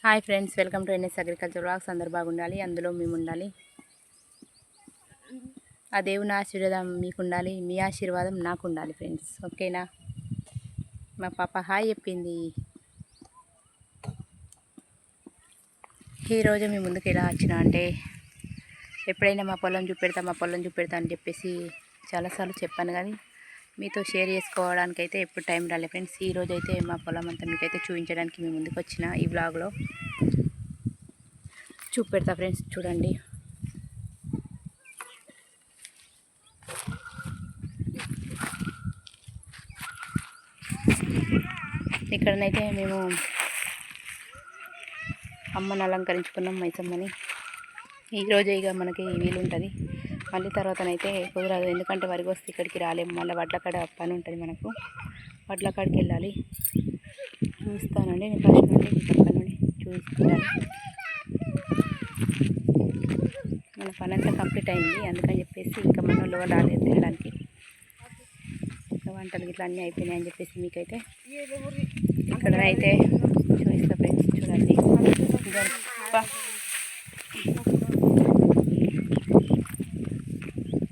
Hi friends, welcome to NS agriculture vlogs. అందరు బాగుండాలి, అందులో మేము ఉండాలి. ఆ దేవుని ఆశీర్వాదం మీకు ఉండాలి, మీ ఆశీర్వాదం నాకు ఉండాలి ఫ్రెండ్స్. ఓకేనా? మా పాప హాయ్ చెప్పింది. ఈరోజు మీ ముందుకు ఎలా వచ్చినా అంటే, ఎప్పుడైనా మా పొలం చూపెడతా అని చెప్పేసి చాలాసార్లు చెప్పాను, కానీ మీతో షేర్ చేసుకోవడానికి అయితే ఎప్పుడు టైం రాలేదు ఫ్రెండ్స్. ఈరోజు అయితే మా పొలం అంతా మీకైతే చూపించడానికి మీ ముందుకు వచ్చిన ఈ వ్లాగ్లో చూపెడతా ఫ్రెండ్స్. చూడండి, ఇక్కడనైతే మేము అమ్మను అలంకరించుకున్నాం, మైసమ్మని. ఈరోజు ఇక మనకి వీలుంటుంది, మళ్ళీ తర్వాతనైతే కుదరదు. ఎందుకంటే వరికి వస్తే ఇక్కడికి రాలేము, మళ్ళీ వడ్లకాడ పని ఉంటుంది మనకు. వడ్లకాడికి వెళ్ళాలి. చూస్తానండి, నేను ఫస్ట్ నుండి పక్క నుండి చూసుకుంటాను. మన పని అంతా కంప్లీట్ అయింది, అందుకని చెప్పేసి ఇంకా మన లో రాలేదు తినడానికి. వంటలు ఇట్లా అన్నీ అయిపోయినాయి అని చెప్పేసి మీకైతే ఇక్కడనైతే చూపిస్తా ఫ్రెండ్స్. చూడండి,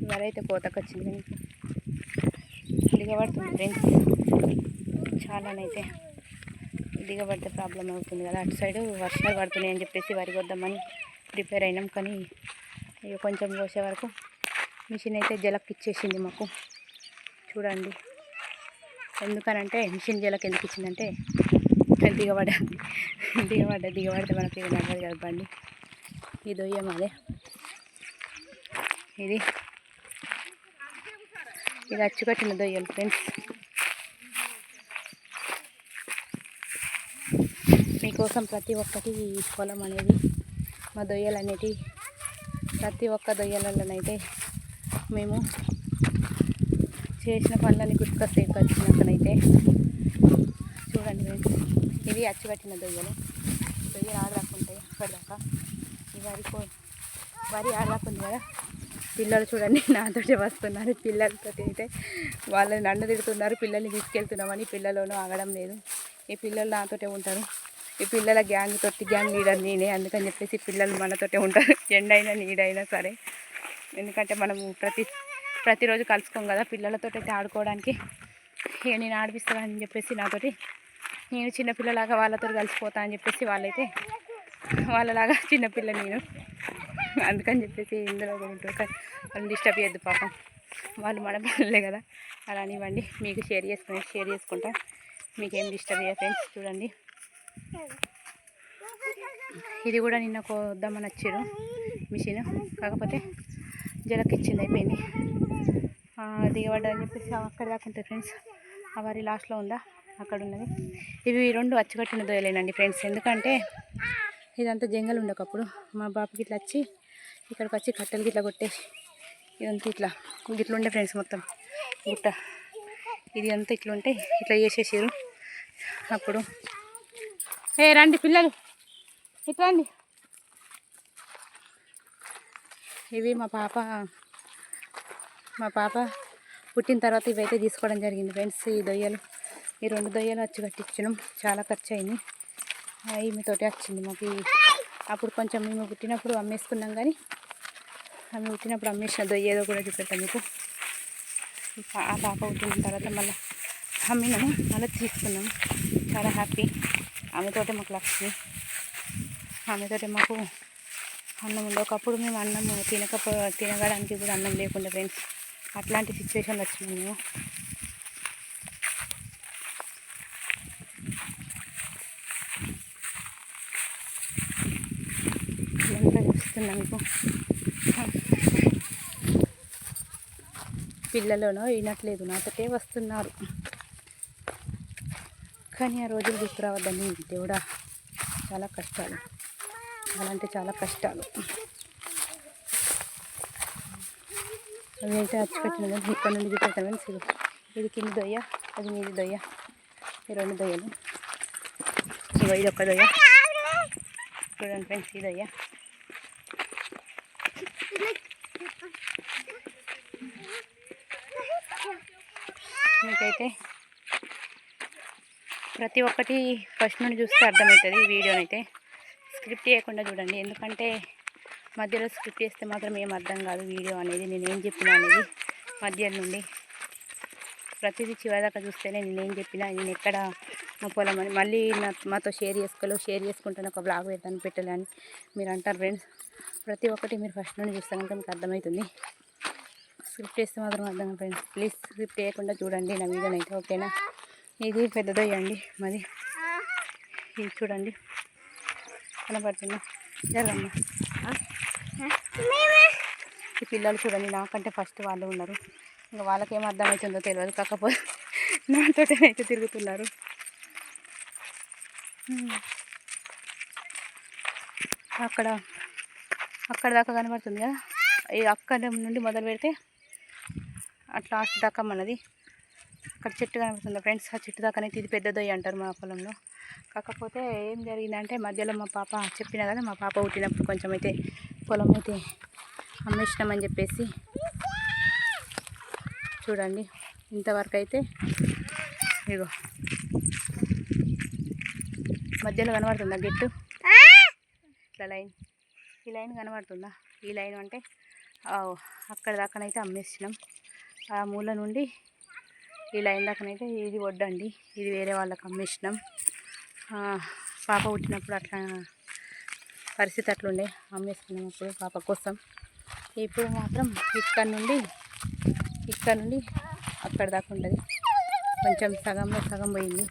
ఇవరైతే కోతకొచ్చింది, దిగబడుతుంది ఫ్రెండ్స్. చాలానైతే దిగబడితే ప్రాబ్లం అవుతుంది కదా. అటు సైడు వర్షాలు పడుతున్నాయి అని చెప్పేసి వరి కొద్దామని ప్రిపేర్ అయినాం, కానీ ఇక కొంచెం కోసే వరకు మిషన్ అయితే జలక్ ఇచ్చేసింది మాకు. చూడండి, ఎందుకనంటే మిషన్ జలక్ ఎందుకు ఇచ్చిందంటే దిగబడితే మనకి ఇది నడవదు కదా బండి. ఇది దొయ్యం, అదే ఇది అచ్చుకట్టిన దొయ్యలు ఫ్రెండ్స్. మీకోసం ప్రతి ఒక్కటి పొలం అనేది, మా దొయ్యలు అనేటివి, ప్రతి ఒక్క దొయ్యలలోనైతే మేము చేసిన పనులని గుర్తుకొచ్చినాకనైతే చూడండి ఫ్రెండ్స్. ఇవి అచ్చుకట్టిన దొయ్యలు ఆడదాకుంటాయి అప్పటిదాకా. ఈ వరి ఆడదాకుంది కదా. పిల్లలు చూడండి నాతోటి వస్తున్నారు. పిల్లలతో అయితే వాళ్ళని నన్ను తిడుతున్నారు, పిల్లల్ని తీసుకెళ్తున్నామని. పిల్లలను ఆగడం లేదు, ఈ పిల్లలు నాతోటే ఉంటారు. ఈ పిల్లల గ్యాంగ్ లీడర్ నేనే, అందుకని చెప్పేసి పిల్లలు మనతోటే ఉంటారు, ఎండైనా నీడైనా సరే. ఎందుకంటే మనము ప్రతిరోజు కలుసుకోం కదా, పిల్లలతో అయితే ఆడుకోవడానికి. ఇక నేను ఆడిపిస్తానని చెప్పేసి నాతోటి, నేను చిన్నపిల్లలాగా వాళ్ళతో కలిసిపోతా అని చెప్పేసి వాళ్ళైతే వాళ్ళలాగా చిన్నపిల్ల నేను, అందుకని చెప్పేసి ఇందులో కూడా ఉంటారు. వాళ్ళు డిస్టర్బ్ చేయొద్దు పాపం, వాళ్ళు మన పిల్లలే కదా. అలా అనివ్వండి, మీకు షేర్ చేసుకుంటా, మీకేం డిస్టర్బ్ అయ్యే ఫ్రెండ్స్. చూడండి, ఇది కూడా నిన్న కోద్దామని వచ్చారు మిషన్, కాకపోతే జలకిచ్చింది, అయిపోయింది. దిగబడ్డని చెప్పేసి అక్కడ దాకా ఉంటుంది ఫ్రెండ్స్. ఆ వరి లాస్ట్లో ఉందా, అక్కడ ఉన్నది. ఇవి రెండు అచ్చుకట్టిన దొయ్యలేనండి ఫ్రెండ్స్. ఎందుకంటే ఇదంతా జంగల్ ఉండకప్పుడు మా బాబుకి ఇట్లా వచ్చి ఇక్కడికి వచ్చి కట్టెలకి ఇట్లా కొట్టేసి ఇదంతా ఇట్లా ఉండే ఫ్రెండ్స్. మొత్తం గుట్ట ఇది అంతా ఇట్లుంటే ఇట్లా చేసేసారు. అప్పుడు రండి పిల్లలు, ఇట్లా రండి. ఇవి మా పాప పుట్టిన తర్వాత ఇవైతే తీసుకోవడం జరిగింది ఫ్రెండ్స్. ఈ రెండు దొయ్యలు వచ్చి కట్టించినాం, చాలా ఖర్చు అయింది. ఈమెతోటి వచ్చింది మాకు. అప్పుడు కొంచెం మేము పుట్టినప్పుడు అమ్మేసుకున్నాం, కానీ ఆమె పుట్టినప్పుడు అమ్మేసిన దొయ్యేదో కూడా చూపెడతాం మీకు. ఆ పాప పుట్టిన తర్వాత మళ్ళీ అమ్మినాము, మళ్ళీ తీసుకున్నాము. చాలా హ్యాపీ. ఆమెతోటే మాకు లక్ష్మి, ఆమెతోటే మాకు అన్నం ఉండే. ఒకప్పుడు మేము అన్నం తినగడానికి కూడా అన్నం లేకుండా ఫ్రెండ్స్, అట్లాంటి సిచ్యువేషన్లు వచ్చినాయి మేము. ఇదంతా చూస్తున్నా మీకు. పిల్లలను వినట్లేదు, నాతోటే వస్తున్నారు, కానీ ఆ రోజులు గుర్తురావద్దని దేవుడా. చాలా కష్టాలు, చాలా అంటే చాలా కష్టాలు. అవి అయితే అచ్చిపెట్టిన ఇక్కడ నుండి చూపెట్టాను. ఇది కింది దొయ్య, అది మీది దొయ్య. ఈ రెండు దొయ్యలు. ఇది ఒక్క దొయ్య చూడండి ఫ్రెండ్స్, ఈ దొయ్య. మీకైతే ప్రతి ఒక్కటి ఫస్ట్ నుండి చూస్తే అర్థమవుతుంది ఈ వీడియోనైతే. స్క్రిప్ట్ చేయకుండా చూడండి, ఎందుకంటే మధ్యలో స్క్రిప్ట్ చేస్తే మాత్రం ఏం అర్థం కాదు వీడియో అనేది. నేనేం చెప్పినా అనేది మధ్య నుండి ప్రతిదీ చివరిదాకా చూస్తేనే నేనేం చెప్పినా, నేను ఎక్కడ మా పొలం అని మళ్ళీ మాతో షేర్ చేసుకుంటాను, ఒక బ్లాగ్ పెట్టాలని మీరు అంటారు ఫ్రెండ్స్. ప్రతి ఒక్కటి మీరు ఫస్ట్ నుండి చూస్తే కనుక మీకు అర్థమవుతుంది. స్క్రిప్ట్ చేస్తే మాత్రం అర్థం ఫ్రెండ్స్. ప్లీజ్ స్క్రిప్ట్ చేయకుండా చూడండి నా వీడియోనైతే, ఓకేనా. ఇది పెద్దదయ్యండి మాది, ఇది చూడండి కనబడుతుందా, జరగమ్మా. ఈ పిల్లలు చూడండి నాకంటే ఫస్ట్ వాళ్ళు ఉన్నారు, ఇంకా వాళ్ళకేం అర్థమవుతుందో తెలియదు, కాకపోతే నాతోటైతే తిరుగుతున్నారు. అక్కడ దాకా కనబడుతుంది కదా, ఈ అక్కడ నుండి మొదలు పెడితే అట్లా లాస్ట్ దాకా మనది అక్కడ చెట్టు కనబడుతుంది ఫ్రెండ్స్. ఆ చెట్టు దాకానైతే ఇది పెద్దదొయ్య అంటారు మా పొలంలో. కాకపోతే ఏం జరిగిందంటే మధ్యలో మా పాప చెప్పిన కదా, మా పాప పుట్టినప్పుడు కొంచెం అయితే పొలం అయితే అమ్మేసినామని చెప్పేసి చూడండి. ఇంతవరకు అయితే ఇగో మధ్యలో కనబడుతుందా గెట్టు, ఇట్లా లైన్, ఈ లైన్ కనబడుతుందా, ఈ లైన్ అంటే అక్కడ దాకానైతే అమ్మేసినాం. ఆ మూల నుండి ఈ లైన్ దాకానైతే ఇది వడ్డండి, ఇది వేరే వాళ్ళకి అమ్మేసినాం. పాప పుట్టినప్పుడు అట్లా పరిస్థితి అట్లుండే, అమ్మేసుకున్నాం అప్పుడు పాప కోసం. ఇప్పుడు మాత్రం ఇక్కడ నుండి అక్కడ దాకా ఉంటుంది, కొంచెం సగంలో సగం పోయింది,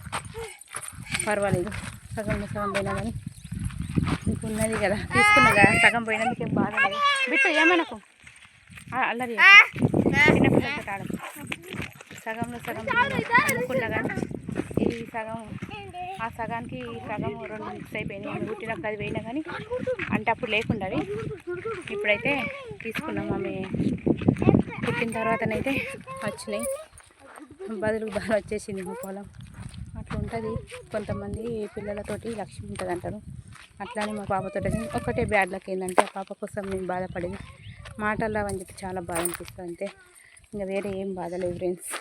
పర్వాలేదు. సగంలో సగం పోయినా కానీ ఇంక ఉన్నది కదా, తీసుకున్నా కదా, సగం పోయినందుకు ఏం బాధ లేదు. బిట్టు ఏమనకు, అల్లరి చిన్నపిల్లలతో ఆడకు. సగంలో సగం అనుకున్నా కానీ ఈ సగం ఆ సగానికి ఈ సగం రెండు మిక్స్ అయిపోయినాయి. ఆమె పుట్టినప్పుడు అది పోయినా కానీ అంటే అప్పుడు లేకుండా అవి, ఇప్పుడైతే తీసుకున్నాం. ఆమె పుట్టిన తర్వాతనైతే వచ్చినాయి, బదులు బాగా వచ్చేసింది మా పొలం. అట్లా ఉంటుంది, కొంతమంది పిల్లలతోటి లక్ష్మి ఉంటుంది అంటారు. అట్లానే మా పాపతో ఒకటే బ్యాడ్ లక్ ఏంటంటే ఆ పాప కోసం నేను బాధపడేది మాటల్లో అని చెప్పి చాలా బాధ అనిపిస్తుంది అంతే, ఇంకా వేరే ఏం బాధ లేదు ఫ్రెండ్స్.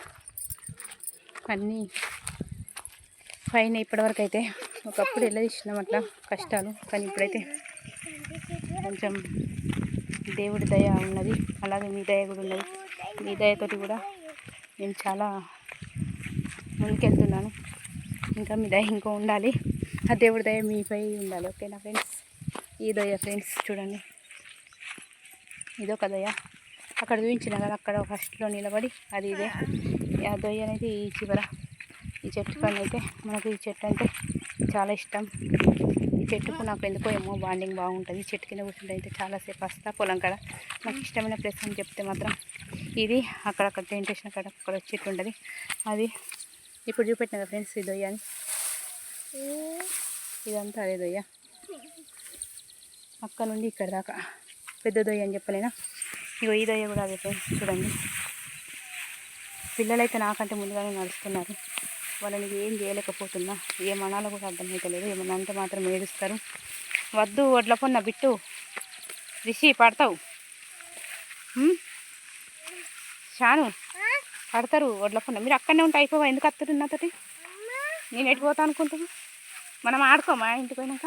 అన్నీ పైన ఇప్పటివరకు అయితే ఒకప్పుడు ఎలా తీసినాం అట్లా కష్టాలు, కానీ ఇప్పుడైతే కొంచెం దేవుడి దయ ఉన్నది, అలాగే మీ దయ కూడా ఉన్నది. మీ దయతోటి కూడా నేను చాలా ముందుకెళ్తున్నాను. ఇంకా మీ దయ ఇంకా ఉండాలి, ఆ దేవుడి దయ మీపై ఉండాలి, ఓకేనా ఫ్రెండ్స్. ఈ దయ ఫ్రెండ్స్ చూడండి, ఇదొక దయ. అక్కడ చూపించిన కదా, అక్కడ ఫస్ట్లో నిలబడి అది ఇదే. ఆ దొయ్య అనేది ఈ చివర ఈ చెట్టు పైన అయితే మనకు ఈ చెట్టు అంటే చాలా ఇష్టం. ఈ చెట్టుకు నాకు ఎందుకో ఏమో బాండింగ్ బాగుంటుంది. చెట్టు కింద కూర్చుంటే అయితే చాలాసేపు వస్తా పొలం కాడ. నాకు ఇష్టమైన ప్లేస్ అని చెప్తే మాత్రం ఇది. అక్కడక్కడ టెంట్ వేసిన కాడ అక్కడ చెట్టు ఉంటుంది, అది ఇప్పుడు చూపెట్టిన కదా ఫ్రెండ్స్, ఈ దొయ్య అని. ఇదంతా అదే దొయ్య, అక్కడ నుండి ఇక్కడ దాకా పెద్ద దొయ్య అని చెప్పలేనా. ఇగో ఈ దొయ్య కూడా అదే ఫ్రెండ్స్ చూడండి. పిల్లలైతే నాకంటే ముందుగానే నడుస్తున్నారు, వాళ్ళని ఏం చేయలేకపోతున్నా, ఏమనాలో కూడా అర్థమవుతలేదు. ఏమన్నా అంటే మాత్రం ఏడుస్తారు. వద్దు వడ్ల పొన్న బిట్టు, రిషి పడతావు, షాను పడతారు వడ్ల పొన్న. మీరు అక్కడనే ఉంటే అయిపోవా, ఎందుకు వస్తారు నాతోటి? నేను ఎటు పోతా అనుకుంటున్నా, మనం ఆడుకోమా ఇంటికి పోయినాక.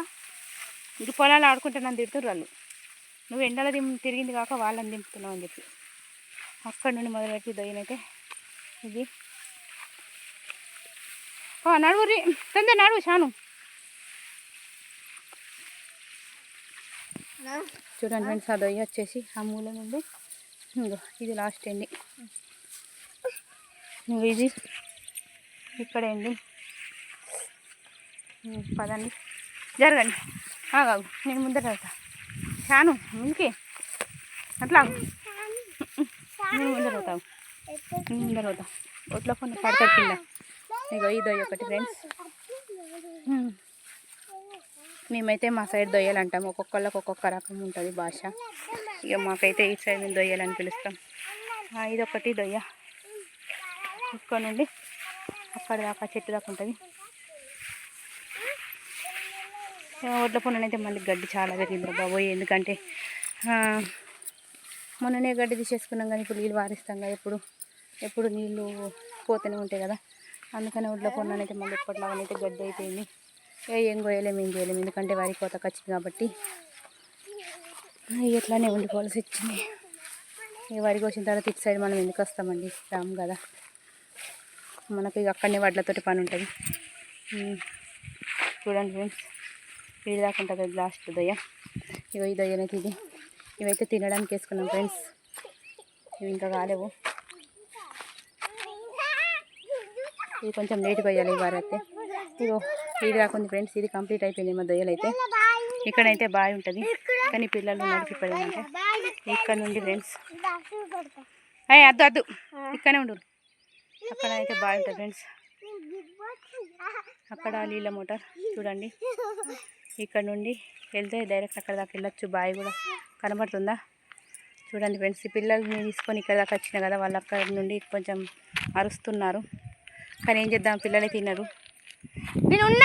ఇంక పొలాలు ఆడుకుంటే నన్ను తిడుతుర్రు వాళ్ళు, నువ్వు ఎండలో తిరిగింది కాక వాళ్ళని దింపుతున్నావు అని చెప్పి. అక్కడి నుండి మొదలుపెట్టి దొయ్యనైతే ఇది. నడువురి తొందర నడువు షాను. చూడండి ఫ్రెండ్స్, ఆ దొయ్య వచ్చేసి ఆ మూల నుండి ఇంకో ఇది లాస్ట్ అండి, ఇంకో ఇది ఇక్కడే అండి. పదండి జరగండి, ఆగాగు నేను ముందర వెళ్తా. షాను ముందుకి అట్లా నేను ముందర అవుతావు, నేను ముందర అవుతా. ఒట్లో కొన్ని పడతాయి కింద. ఇగో ఈ దొయ్య ఒకటి ఫ్రెండ్స్. మేమైతే మా సైడ్ దొయ్యలు అంటాం, ఒక్కొక్కళ్ళకి ఒక్కొక్క రకం ఉంటుంది భాష. ఇక మాకైతే ఈ సైడ్ మేము దొయ్యలని పిలుస్తాం. ఇదొకటి దొయ్య, ఇక్కడ నుండి అక్కడ దాకా చెట్టు దాకా ఉంటుంది. ఒడ్ల పొన్ననైతే మళ్ళీ గడ్డి చాలా పెరిగింది బాబోయ్, ఎందుకంటే మొన్ననే గడ్డి తీసేసుకున్నాం, కానీ ఇప్పుడు నీళ్ళు వారిస్తాం కదా, ఎప్పుడు నీళ్ళు పోతూనే ఉంటాయి కదా, అందుకని ఒడ్ల పొన్ననైతే మళ్ళీ ఎప్పటిలాగానైతే గడ్డి అయిపోయింది. ఏం కోయలేము ఏం చేయలేము, ఎందుకంటే వరి కోతకు వచ్చింది కాబట్టి ఎట్లానే ఉండిపోవాల్సి వచ్చింది. ఇక వరి కోసిన తర్వాత ఇటు సైడ్ మనం ఎందుకు వస్తామండి, రాము కదా, మనకు ఇక అక్కడనే వడ్లతోటి పని ఉంటుంది. చూడండి ఫ్రెండ్స్, ఇది దాకా ఉంటుంది లాస్ట్ దొయ్య. ఇగో ఈ దొయ్యనైతే ఇది, ఇవైతే తినడానికి వేసుకున్నాం ఫ్రెండ్స్, ఇవి ఇంకా కాలేవు. ఇది కొంచెం లేట్గా వేయాలి ఈ వారి అయితే. ఇగో ఇది కాకుంది ఫ్రెండ్స్, ఇది కంప్లీట్ అయిపోయింది మా దొయ్యలు అయితే. ఇక్కడైతే బావి ఉంటుంది, కానీ పిల్లలు నడిచిపోయారంటే ఇక్కడ నుండి ఫ్రెండ్స్, అద్దు అద్దు ఇక్కడనే ఉండు. అక్కడ అయితే బావి ఉంటుంది ఫ్రెండ్స్, అక్కడ నీళ్ళ మోటార్ చూడండి. ఇక్కడ నుండి వెళ్తే డైరెక్ట్ అక్కడ దాకా వెళ్ళొచ్చు. బావి కూడా కనబడుతుందా చూడండి ఫ్రెండ్స్. ఈ పిల్లల్ని తీసుకొని ఇక్కడ దాకా వచ్చిన కదా, వాళ్ళు అక్కడ నుండి కొంచెం అరుస్తున్నారు, కానీ ఏం చేద్దాం, పిల్లలే తిన్నారు. నేను ఉన్నా